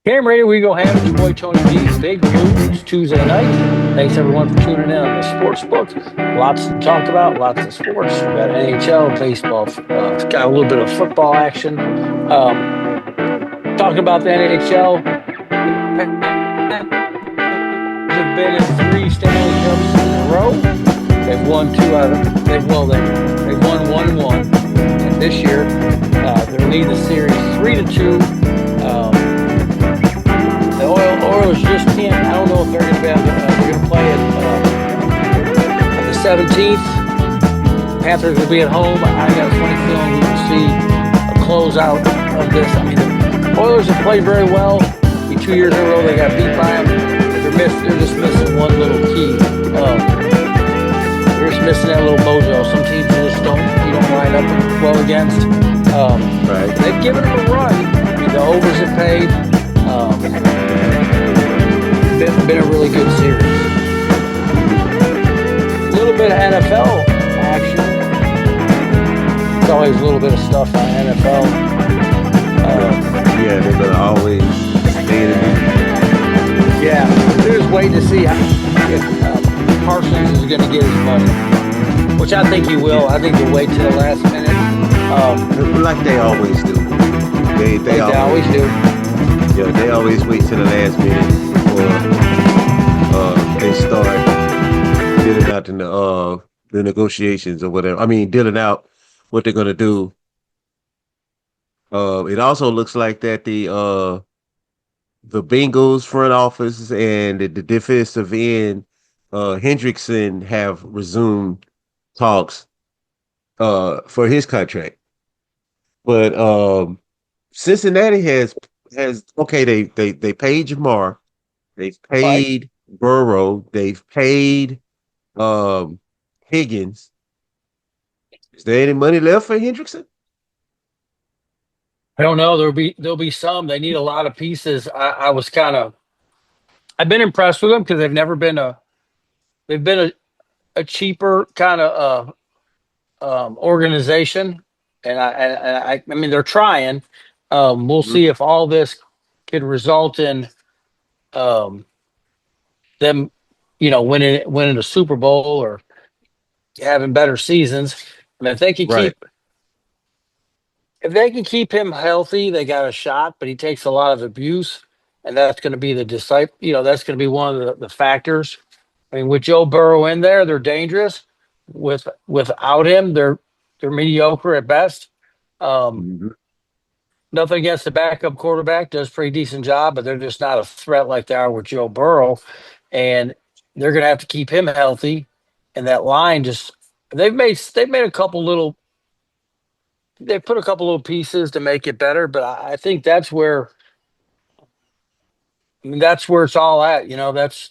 Cam Radio, we go ham. It's your boy Tony D. Big Blues Tuesday night. Thanks everyone for tuning in on the sports book. Lots to talk about, lots of sports. We got NHL, baseball, got a little bit of football action. Talking about the NHL, have been in three Stanley Cups in a row. They've won two out of they've won 1-1, and this year they're leading the series 3-2. The Oilers just can't. I don't know if they're going to be able to. They're going to play it on the 17th. Panthers will be at home. I got a funny feeling we will see a closeout of this. I mean, the Oilers have played very well. 2 years in a row they got beat by them. They're just missing one little key. They're just missing that little mojo. Some teams you don't line up well against. Right. They've given them a run. I mean, the overs have paid. Been a really good series. A little bit of NFL action. There's always a little bit of stuff on NFL. Yeah, they're gonna always stay in it. Yeah, they're just waiting to see if Parsons is going to get his money, which I think he will. I think he'll wait till the last minute. Like they always do. They always do. Yeah, they always wait till the last minute before they start dealing out in the negotiations or whatever. I mean, dealing out what they're gonna do. It also looks like that the Bengals front office and the defensive end Hendrickson have resumed talks for his contract. But Cincinnati has okay, they paid Jamar, they've paid Burrow, they've paid Higgins. Is there any money left for Hendrickson? I don't know. There'll be some. They need a lot of pieces. I've been impressed with them because they've been a cheaper kind of organization, and I mean they're trying. We'll Mm-hmm. see if all this could result in them, winning a Super Bowl or having better seasons. I mean, Right. if they can keep him healthy, they got a shot. But he takes a lot of abuse, and that's going to be the disciple. That's going to be one of the factors. I mean, with Joe Burrow in there, they're dangerous. Without him, they're mediocre at best. Um, Mm-hmm. Nothing against the backup quarterback, does a pretty decent job, but they're just not a threat like they are with Joe Burrow, and they're going to have to keep him healthy. And that line just they've made a couple little they put a couple little pieces to make it better, but I think that's where it's all at.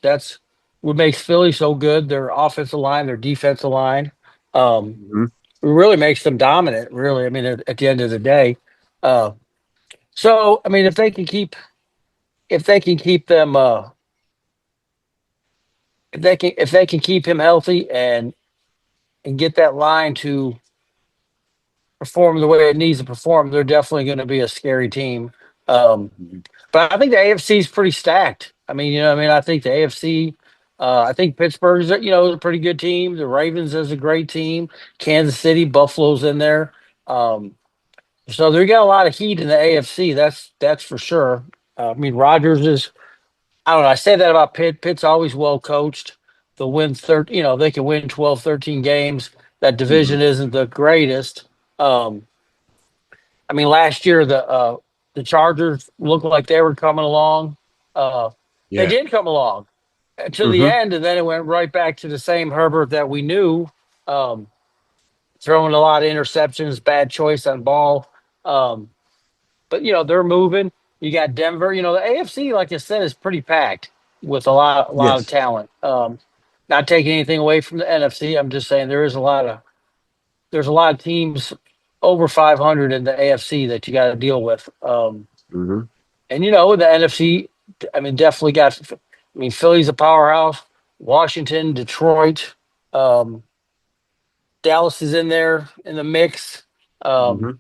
That's what makes Philly so good. Their offensive line, their defensive line, um, Mm-hmm. really makes them dominant. Really, I mean, at the end of the day. Uh, so, I mean, if they can keep them, if they can keep him healthy and get that line to perform the way it needs to perform, they're definitely going to be a scary team. Um, Mm-hmm. But I think the AFC is pretty stacked. I mean, I think the AFC, I think Pittsburgh's, is a pretty good team. The Ravens is a great team. Kansas City, Buffalo's in there. Um, so they got a lot of heat in the AFC. That's for sure. I mean, Rodgers is, I don't know. I say that about Pitt. Pitt's always well coached. They'll win they can win 12, 13 games. That Mm-hmm. division isn't the greatest. Um, I mean, last year the Chargers looked like they were coming along. Uh, they Yeah. did come along to the Mm-hmm. end, and then it went right back to the same Herbert that we knew, um, throwing a lot of interceptions, bad choice on ball. Um, but they're moving. You got Denver. The AFC, like I said, is pretty packed with a lot of Yes. talent. Not taking anything away from the NFC. I'm just saying there's a lot of teams over 500 in the AFC that you got to deal with. Mm-hmm. And the NFC, I mean, definitely got. I mean, Philly's a powerhouse. Washington, Detroit, um, Dallas is in there in the mix. Um, Mm-hmm.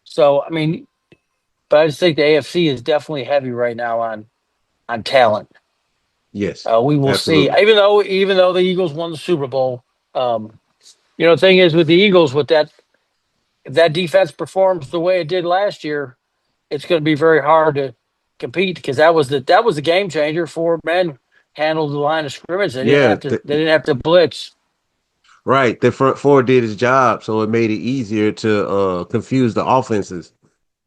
so I mean, but I just think the AFC is definitely heavy right now on talent. Yes, We will see. absolutely. Even though the Eagles won the Super Bowl, the thing is with the Eagles, with that if that defense performs the way it did last year, it's going to be very hard to compete because that was the game changer. Four men handled the line of scrimmage. They didn't Yeah, have to. They didn't have to blitz. right. The front four did his job, so it made it easier to confuse the offenses.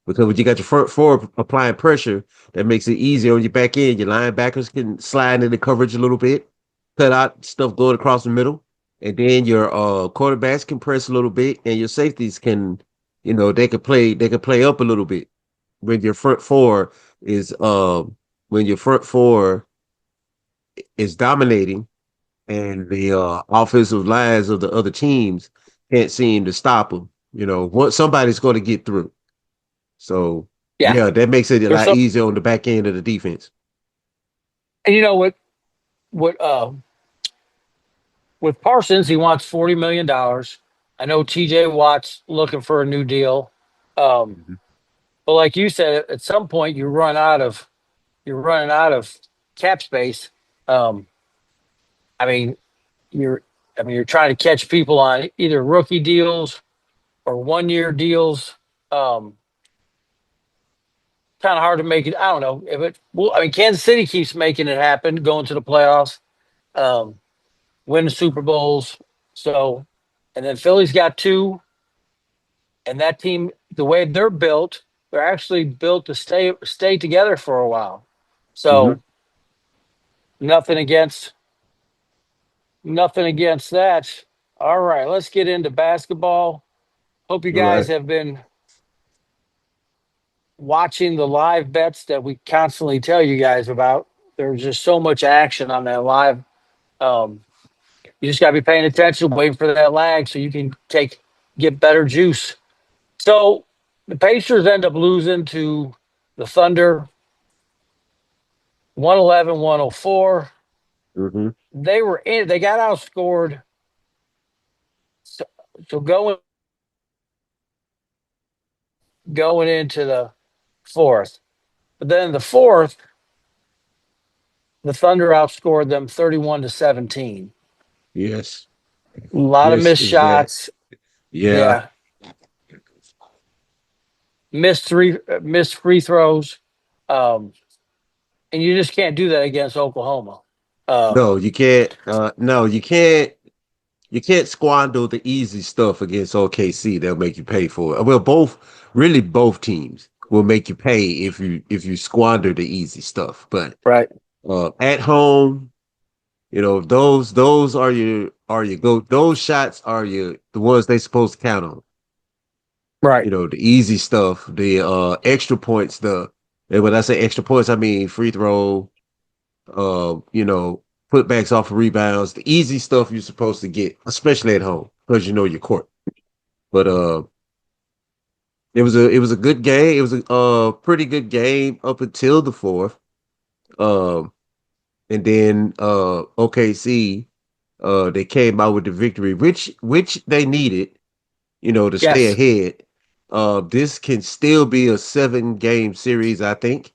Because when you got your front four applying pressure, that makes it easier on your back end. Your linebackers can slide into coverage a little bit, cut out stuff going across the middle, and then your quarterbacks can press a little bit, and your safeties can, they can play up a little bit. When your front four is when your front four is dominating, and the offensive lines of the other teams can't seem to stop them. Somebody's going to get through. So Yeah, yeah, that makes it a there's lot some. easier on the back end of the defense. And you know what? What with Parsons, he wants $40 million. I know T.J. Watt's looking for a new deal. Um, Mhm. but like you said, at some point you're running out of cap space. Um, I mean, you're you're trying to catch people on either rookie deals or 1 year deals. Um, Kind of hard to make it. I don't know if it. Well, Kansas City keeps making it happen, going to the playoffs, um, winning Super Bowls. So, and then Philly's got two, and that team, the way they're built, they're actually built to stay together for a while. Mhm. So nothing against nothing against that. All right, let's get into basketball. Hope you All guys right. have been watching the live bets that we constantly tell you guys about. There's just so much action on that live. Um, you just got to be paying attention, waiting for that lag so you can get better juice. So the Pacers end up losing to the Thunder 111-104. Mhm. They got outscored. So, so going into the fourth. But then the fourth, the Thunder outscored them 31-17. Yes. A lot of Yes. missed Exactly. shots. Yeah. Yeah. Missed free throws. Um, and you just can't do that against Oklahoma. Uh, No, you can't. No, you can't. You can't squander the easy stuff against OKC. They'll make you pay for it. Well, really, both teams will make you pay if you squander the easy stuff. But right, at home, those are your go. Those shots are the ones they supposed to count on. right. The easy stuff, the extra points, and when I say extra points, I mean free throw, putbacks off of rebounds, the easy stuff you're supposed to get, especially at home, because you know your court. But it was a good game. It was a pretty good game up until the fourth. Um, and then OKC they came out with the victory, which they needed, to stay Yes. ahead. This can still be a 7 game series, I think.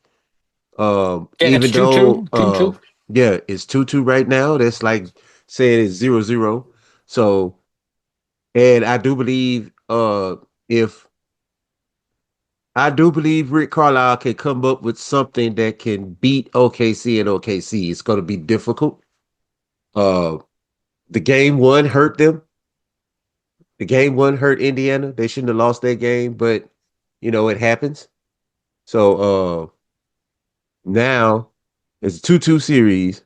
Yeah, it's Even 2-2, though 2-2. yeah, it's 2-2 right now. That's like saying it's 0-0. So, and if I do believe Rick Carlisle can come up with something that can beat OKC and OKC. It's going to be difficult. Uh, the game one hurt them. The game one hurt Indiana. They shouldn't have lost that game, but it happens. So now it's a 2-2 series,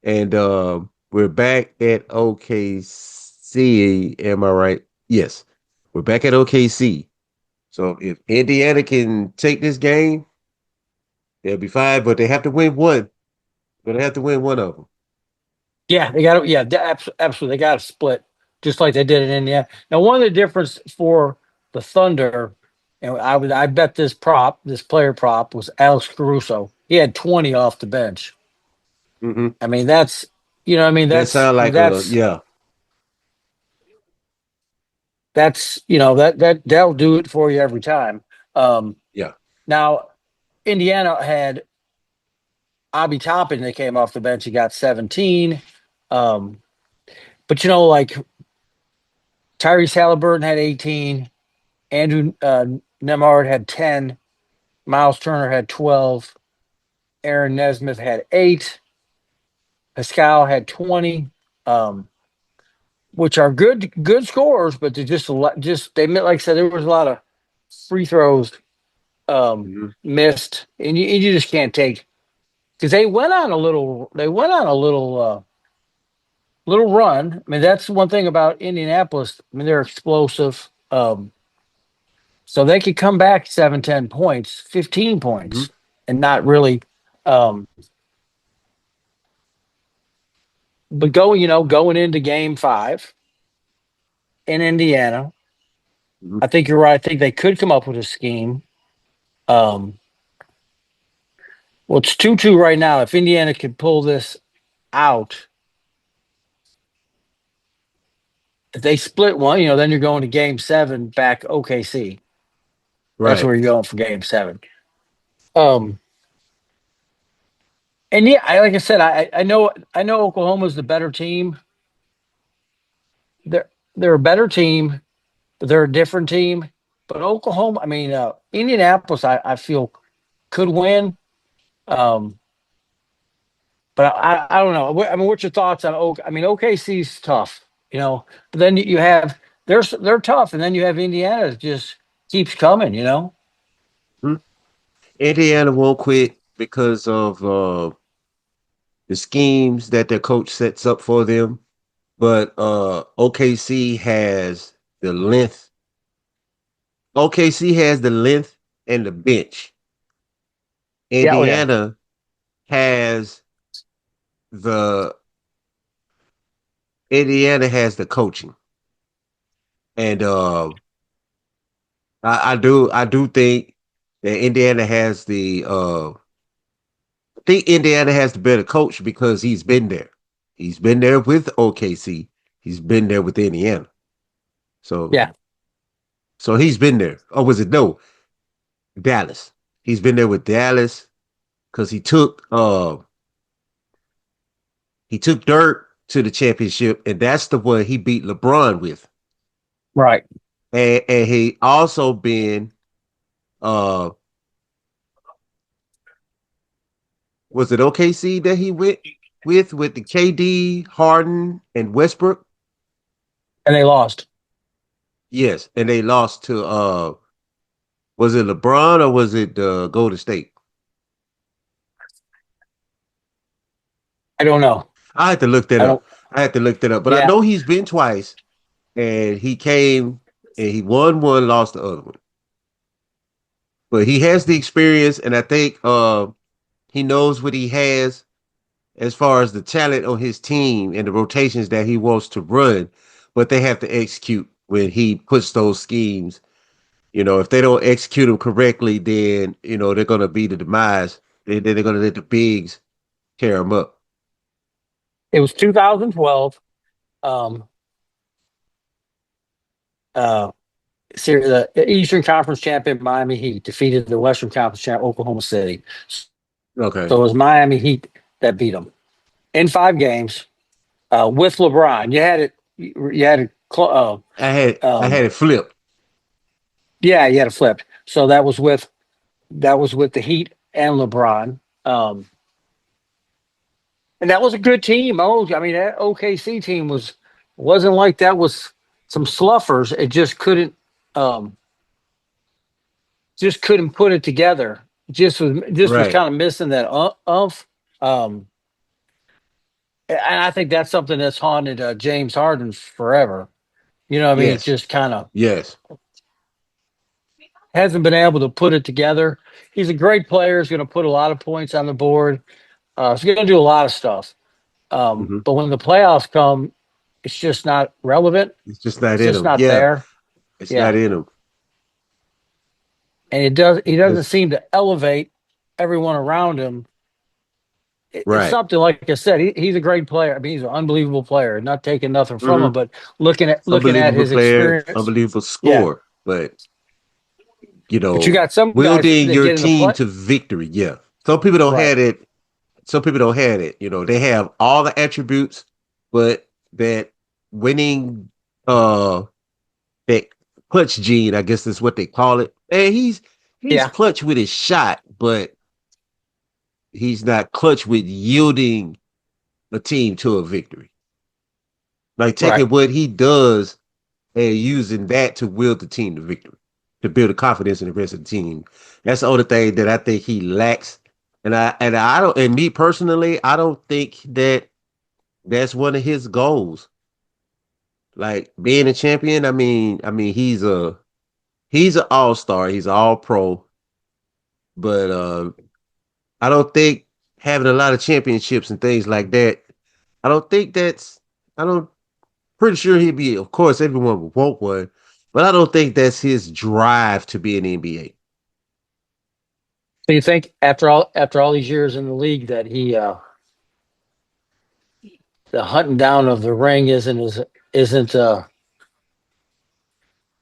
and we're back at OKC. Am I right? Yes, we're back at OKC. So if Indiana can take this game, they'll be fine. But they have to win one. They're gonna have to win one of them. Yeah, they got to. Yeah, absolutely. They got to split just like they did in Indiana. Now, one of the difference for the Thunder, and I bet this player prop was Alex Caruso. He had 20 off the bench. Hmm. I mean, that's That sound like a yeah, that'll do it for you every time. Um, yeah. Now, Indiana had Obi Toppin that came off the bench. He got 17. Um, but like Tyrese Halliburton had 18. Andrew Nemhard had 10. Miles Turner had 12. Aaron Nesmith had 8. Pascal had 20. Um, which are good scores, but they just a lot. Just they meant like I said, there was a lot of free throws Hmm. missed, and you just can't take because they went on a little. They went on a little run. I mean, that's one thing about Indianapolis. I mean, they're explosive. So they could come back 7, 10 points, 15 Hmm. points, and not really. Um, but going into Game 5 in Indiana, Hmm. I think you're right. I think they could come up with a scheme. Um, well, it's 2-2 right now. If Indiana could pull this out, if they split one, then you're going to Game 7 back OKC. That's Right. where you're going for Game 7. Um, and yeah, like I said, I know Oklahoma's the better team. They're a better team, but they're a different team. But Oklahoma, I mean, Indianapolis, I feel could win. Um, but I don't know. I mean, what's your thoughts on I mean, OKC's tough, but then you have they're tough, and then you have Indiana that just keeps coming. Mhm. Indiana won't quit because of the schemes that their coach sets up for them. But OKC has the length. OKC has the length and the bench. Yeah, oh yeah, Indiana has the Indiana has the coaching. And I do think that Indiana has the I think Indiana has the better coach because he's been there. He's been there with OKC. He's been there with Indiana. So yeah. so he's been there. Or was it no? Dallas. He's been there with Dallas because he took Dirk to the championship, and that's the one he beat LeBron with. Right. And he also been uh was it OKC that he went with the KD, Harden, and Westbrook? And they lost. Yes, and they lost to was it LeBron or was it Golden State? I don't know. I had to look that I up. don't. I had to look that up, but I Yeah, know he's been twice, and he came and he won one, lost the other one. But he has the experience, and I think he knows what he has as far as the talent on his team and the rotations that he wants to run. But they have to execute when he puts those schemes. If they don't execute them correctly, then they're going to be the demise. They're going to let the bigs tear them up. it was 2012. Um, uh, the Eastern Conference champion Miami Heat defeated the Western Conference champ Oklahoma City. Okay, So it was Miami Heat that beat them in 5 games with LeBron. You had it. You had it. I had it flipped. Yeah, you had it flipped. So that was with the Heat and LeBron. And that was a good team. Oh, I mean, that OKC team wasn't like that was some sluffers. It um, just couldn't put it together. Just was Right. kind of missing that umph. Um, and I think that's something that's haunted James Harden forever. What I mean? Yes. Just kind of Yes. hasn't been able to put it together. He's a great player. He's going to put a lot of points on the board. He's going to do a lot of stuff. Hmm. But when the playoffs come, it's just not relevant. It's just not It's in just him. not Yeah, there. it's not Yeah, in him. and he doesn't Because seem to elevate everyone around him. It's right. something like I said. He's a great player. I mean, he's an unbelievable player. Not taking nothing from him, Hmm. but looking at Unbelievable his player, experience. unbelievable Yeah, score. But But you got some guys wielding that your get in the team play. to victory. Yeah. Some people don't Right. have it. Some people don't have it. They have all the attributes, but that winning that clutch gene, I guess is what they call it. And he's Yeah. clutch with his shot, but he's not clutch with yielding a team to a victory. Like Right. taking what he does and using that to will the team to victory, to build the confidence in the rest of the team. That's the only thing that I think he lacks. And I don't, and me personally, I don't think that that's one of his goals. Like being a champion. I mean, he's an all star. He's all pro, but I don't think having a lot of championships and things like that. I don't think that's. I don't. Pretty sure he'd be. Of course, everyone would want one, but I don't think that's his drive to be in the NBA. So you think after all these years in the league that he the hunting down of the ring isn't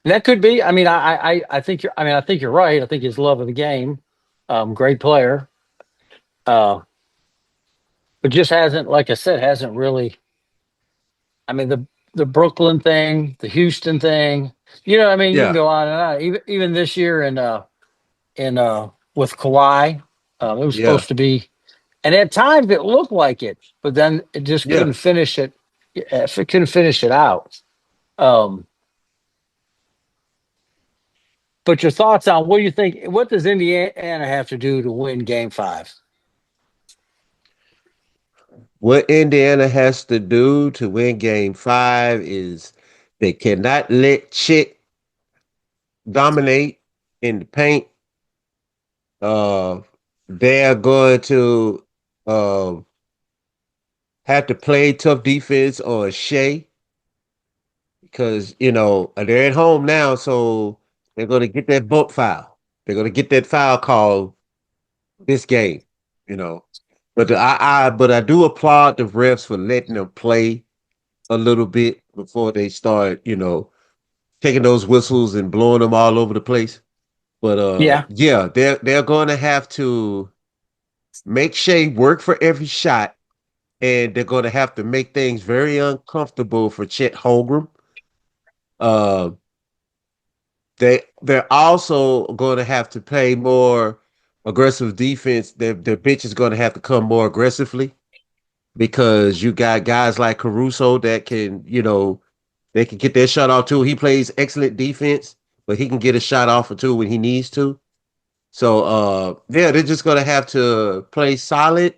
and that could be. I mean, I think I think you're right. I think his love of the game, great player, uh, but just hasn't, like I said, hasn't really. I mean, the Brooklyn thing, the Houston thing, I mean, you can Yeah, go on and on. Even this year in with Kawhi, it was yeah, supposed to be, and at times it looked like it, but then it just yeah. couldn't finish it. If it couldn't finish it out. Um, but your thoughts on what do you think? What does Indiana have to do to win Game Five? What Indiana has to do to win Game Five is they cannot let Chick dominate in the paint. Uh, they're going to uh, have to play tough defense on Shea because they're at home now, so they're going to get that bump foul. They're going to get that foul call this game. You know, but I do applaud the refs for letting them play a little bit before they start. Taking those whistles and blowing them all over the place. But Yeah, yeah, they're going to have to make Shea work for every shot, and they're going to have to make things very uncomfortable for Chet Holmgren. Uh, they're also going to have to play more aggressive defense. Their bench is going to have to come more aggressively because you got guys like Caruso that can, they can get their shot off too. He plays excellent defense, but he can get a shot off or two when he needs to. So yeah, they're just gonna have to play solid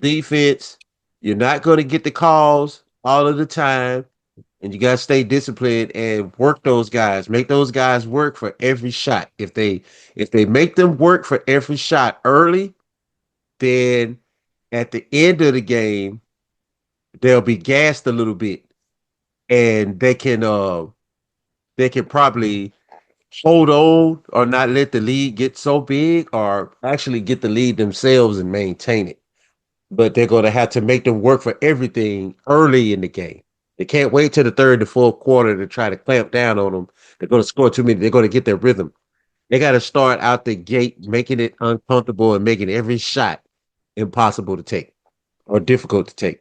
defense. You're not gonna get the calls all of the time, and you gotta stay disciplined and work those guys. Make those guys work for every shot. If they make them work for every shot early, then at the end of the game, they'll be gassed a little bit, and they can probably hold on or not let the lead get so big or actually get the lead themselves and maintain it. But they're going to have to make them work for everything early in the game. They can't wait till the third and fourth quarter to try to clamp down on them. They're going to score too many. They're going to get their rhythm. They got to start out the gate making it uncomfortable and making every shot impossible to take or difficult to take.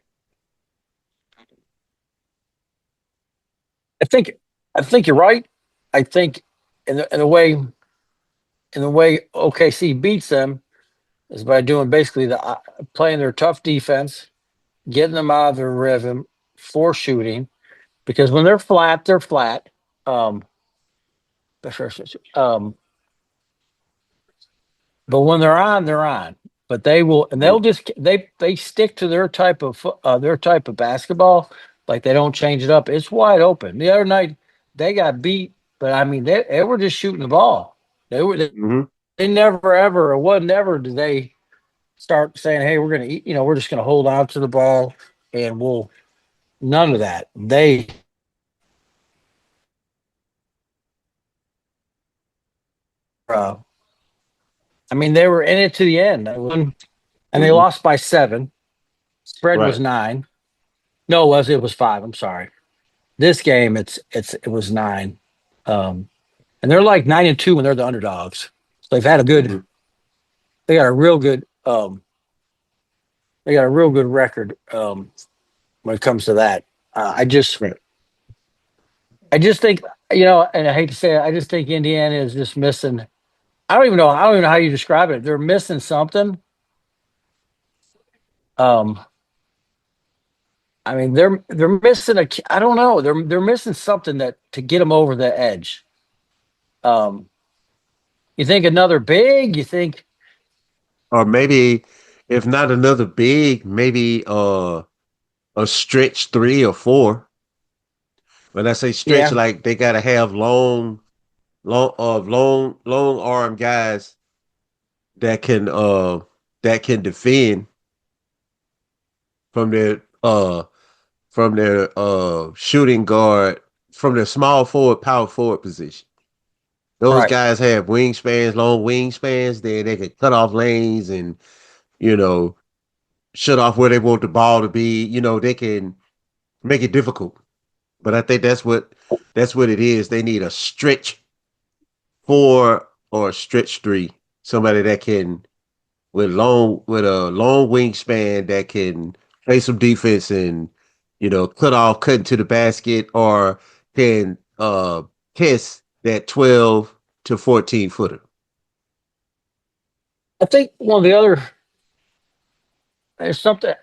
I think I think you're right. I think in the way OKC beats them is by doing basically the playing their tough defense, getting them out of their rhythm for shooting. Because when they're flat, they're flat. Um, um, but when they're on, they're on. But they will, and they'll just they stick to their type of basketball. Like they don't change it up. It's wide open. The other night they got beat, but I mean they were just shooting the ball. Mm-hmm. They never ever or what never did they start saying, "Hey, we're gonna eat. We're just gonna hold on to the ball and we'll." None of that. Uh, I mean, they were in it to the end. And they Mm-hmm. lost by 7. Spread was Right. 9. No, it was 5. I'm sorry. This game, it was 9. Um, and they're like 9-2 when they're the underdogs. So they've had a good, Hmm. they got a real good, they got a real good record when it comes to that. Uh, I just, Right. I just think, and I hate to say it, I just think Indiana is just missing. I don't even know how you describe it. They're missing something. Um, I mean, they're missing a. I don't know. They're missing something that to get them over the edge. Um, you think another big? You think, Or maybe if not another big, maybe a stretch 3 or 4. When I say stretch, yeah, like they gotta have long arm guys that can defend from their uh from their shooting guard, from their small forward, power forward position. Those right. guys have wingspans, long wingspans. They can cut off lanes and you know shut off where they want the ball to be. They can make it difficult. But I think that's what it is. They need a stretch 4 or a stretch 3. Somebody that can with a long wingspan that can play some defense and cut into the basket or can test that 12 to 14 footer. I think one of the other there's something.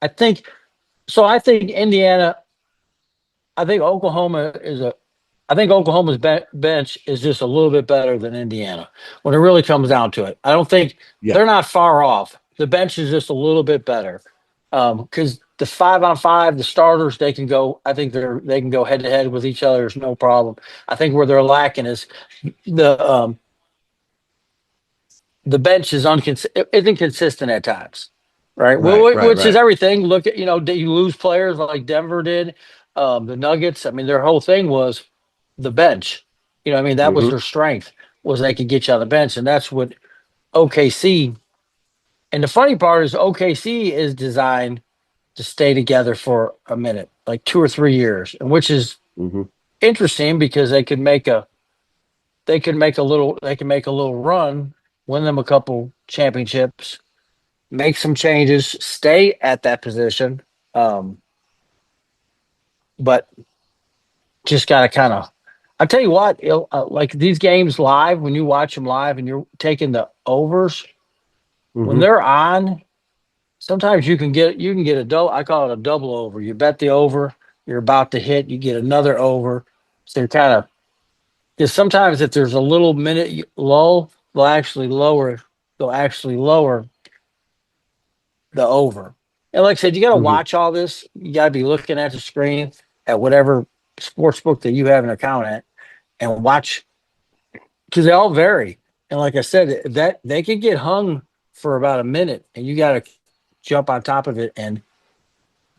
I think so. I think Indiana. I think Oklahoma is a. I think Oklahoma's bench is just a little bit better than Indiana when it really comes down to it. I don't think Yeah. they're not far off. The bench is just a little bit better because the 5-on-5, the starters, they can go. I think they can go head to head with each other. There's no problem. I think where they're lacking is the um, the bench is inconsistent at times, right? Right, right, Which is right. everything. Look at you lose players like Denver did, the Nuggets. I mean, their whole thing was the bench. I mean that was Mm-hmm. their strength was they could get you on the bench, and that's what OKC. And the funny part is OKC is designed to stay together for a minute, like 2 or 3 years, and which is Mm-hmm. interesting because they can make a little run, win them a couple championships, make some changes, stay at that position. Um, but just got to kind of, I'll tell you what, like these games live, when you watch them live and you're taking the overs, when Mm-hmm. they're on, sometimes you can get a double. I call it a double over. You bet the over, you're about to hit, you get another over. So you're kind of, because sometimes if there's a little minute lull, they'll actually lower the over. And like I said, you got to Mm-hmm. watch all this. You got to be looking at the screen at whatever sports book that you have an account at and watch because they all vary. And like I said, that they could get hung for about a minute, and you got to jump on top of it and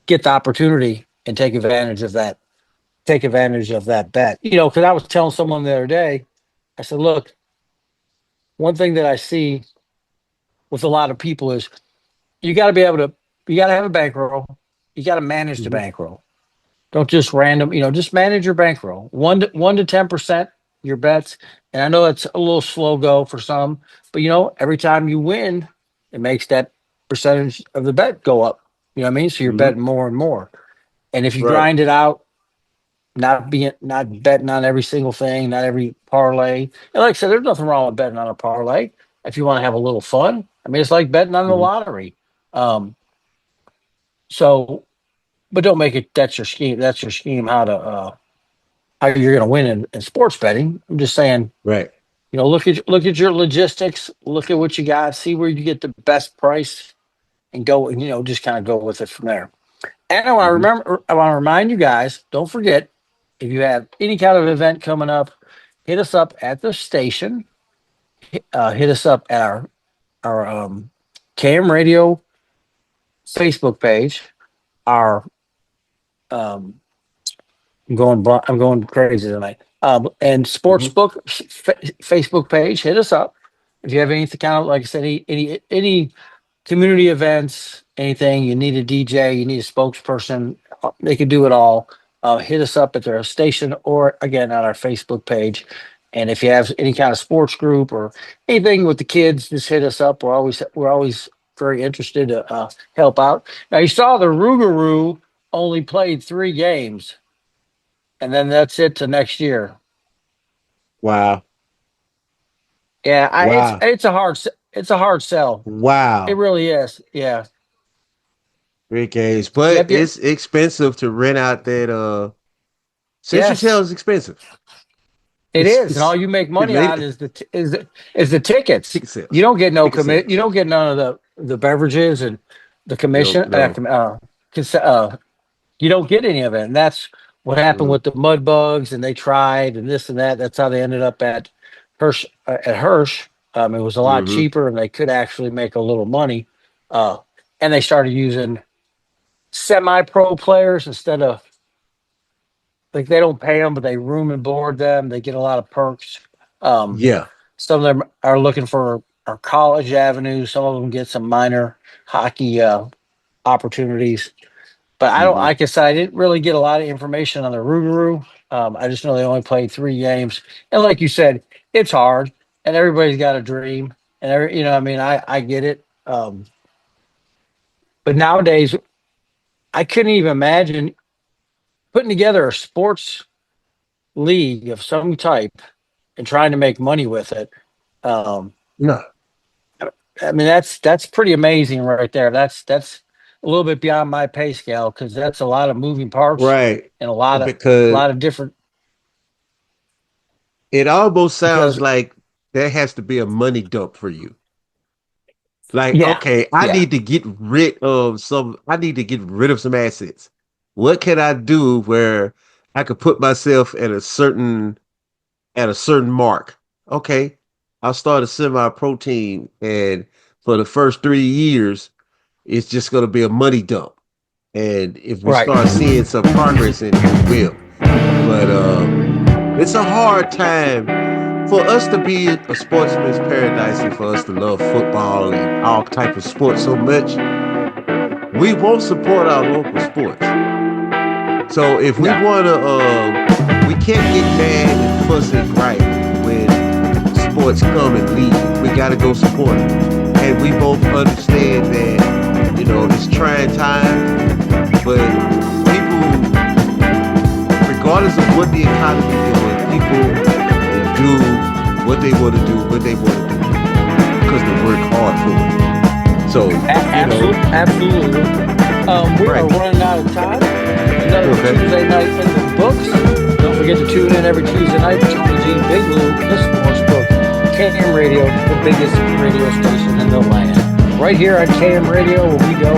get the opportunity and take advantage of that. Take advantage of that bet. Because I was telling someone the other day, I said, look, one thing that I see with a lot of people is you got to be able to, you got to have a bankroll. You got to manage the Mm-hmm. bankroll. Don't just random, just manage your bankroll. 1 to 10% your bets. And I know it's a little slow go for some, but every time you win, it makes that percentage of the bet go up. You know what I mean? So you're Mm-hmm. betting more and more. And if you Right. grind it out, not betting on every single thing, not every parlay. And like I said, there's nothing wrong with betting on a parlay if you want to have a little fun. I mean, it's like betting on the Mm-hmm. lottery. Um, so, but don't make it that's your scheme. That's your scheme how you're going to win in sports betting. I'm just saying, Right. look at your logistics, look at what you got, see where you get the best price, and go. Just kind of go with it from there. And Mm-hmm. I want to remind you guys, don't forget if you have any kind of event coming up, hit us up at the station. Hit us up at our KM Radio Facebook page. Our um, I'm going crazy tonight. And Mm-hmm. Sportsbook Facebook page, hit us up if you have anything kind of like I said, any community events, anything you need a DJ, you need a spokesperson, they can do it all. Hit us up at their station or again on our Facebook page. And if you have any kind of sports group or anything with the kids, just hit us up. We're always very interested to help out. Now you saw the Rougarou only played 3 games, and then that's it to next year. Wow. Yeah, Wow. it's a hard sell. It Wow. really is. Yeah. 3 games. But Yep. Yep. it's expensive to rent out that Century Tale Yes, is expensive. it is, and all It's you make money related on is the tickets. ticket You sales. don't get no Ticket commit. You sales. don't get none of the beverages and the No, commission. no. You don't get any of it, and that's what happened Mm-hmm. with the mud bugs. And they tried and this and that. That's how they ended up at Hirsch. At Hirsch, it was a lot Mm-hmm. cheaper, and they could actually make a little money. Uh, and they started using semi-pro players instead of like they don't pay them, but they room and board them. They get a lot of perks. Um, Yeah. some of them are looking for our college avenues. Some of them get some minor hockey opportunities. But I don't. Mm-hmm. Like I said, I didn't really get a lot of information on the Rougarou. I just know they only played 3 games, and like you said, it's hard, and everybody's got a dream, and I mean, I get it. But nowadays, I couldn't even imagine putting together a sports league of some type and trying to make money with it. Um, No. I mean, that's pretty amazing right there. That's a little bit beyond my pay scale because that's a lot of moving parts Right. and a Because lot of different. it almost sounds Because like there has to be a money dump for you. Like, yeah, okay, yeah, I need to get rid of some assets. What can I do where I could put myself at a certain mark? Okay, I'll start a semi-pro team, and for the first 3 years, it's just gonna be a money dump. And if we right. start seeing some progress in it, we will. But it's a hard time for us to be a sportsman's paradise and for us to love football and all type of sports so much. We won't support our local sports. So if we No, wanna, we can't get mad and fuss and gripe when sports come and leave. We gotta go support them, and we both understand that it's trying times, but people, regardless of what the economy doing, people will do what they want to do when they want to do it because they work hard for it. So, absolutely. We are right. running out of time. Another Okay. Tuesday night in the books. Don't forget to tune in every Tuesday night to Tony G Big Blue, the sports book, KM Radio, the biggest radio station in the land. Right here on KM Radio, where we go